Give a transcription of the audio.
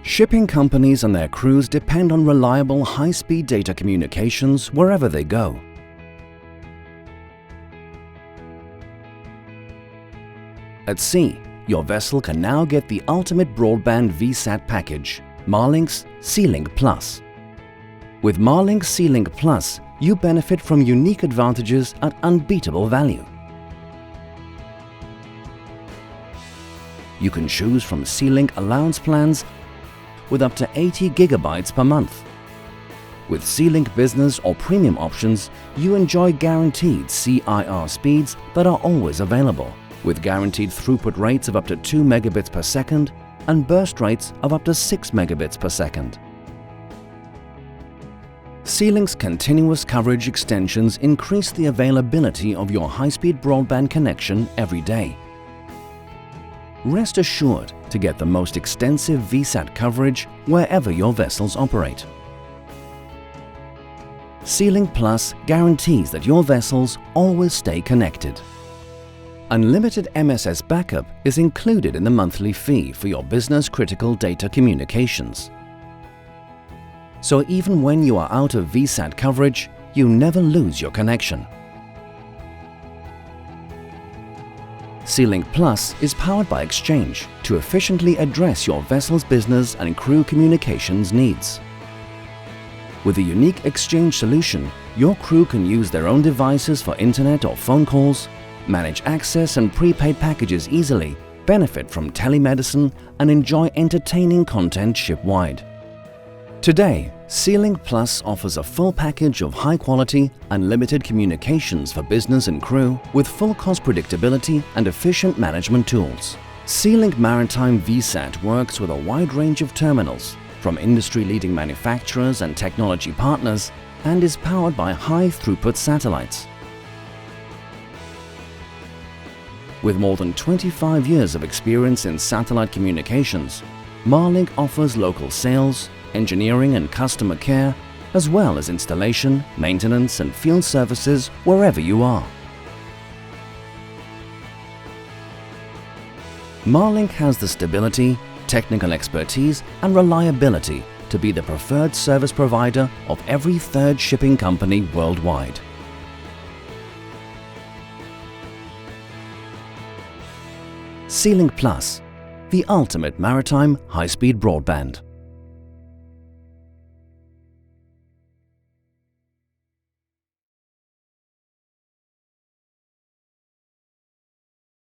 Shipping companies and their crews depend on reliable, high-speed data communications wherever they go. At sea, your vessel can now get the ultimate broadband VSAT package, Marlink's Sealink Plus. With Marlink's Sealink Plus, you benefit from unique advantages at unbeatable value. You can choose from Sealink Allowance plans with up to 80 gigabytes per month. With Sealink Business or Premium options, you enjoy guaranteed CIR speeds that are always available, with guaranteed throughput rates of up to 2 megabits per second and burst rates of up to 6 megabits per second. Sealink's continuous coverage extensions increase the availability of your high-speed broadband connection every day. Rest assured to get the most extensive VSAT coverage wherever your vessels operate. Sealink Plus guarantees that your vessels always stay connected. Unlimited MSS backup is included in the monthly fee for your business-critical data communications. So even when you are out of VSAT coverage, you never lose your connection. Sealink Plus is powered by XChange to efficiently address your vessel's business and crew communications needs. With a unique XChange solution, your crew can use their own devices for internet or phone calls, manage access and prepaid packages easily, benefit from telemedicine, and enjoy entertaining content ship-wide. Today, Sealink Plus offers a full package of high-quality, unlimited communications for business and crew with full cost predictability and efficient management tools. Sealink Maritime VSAT works with a wide range of terminals from industry-leading manufacturers and technology partners and is powered by high-throughput satellites. With more than 25 years of experience in satellite communications, Marlink offers local sales, engineering and customer care, as well as installation, maintenance and field services wherever you are. Marlink has the stability, technical expertise and reliability to be the preferred service provider of every third shipping company worldwide. Sealink Plus, the ultimate maritime high-speed broadband.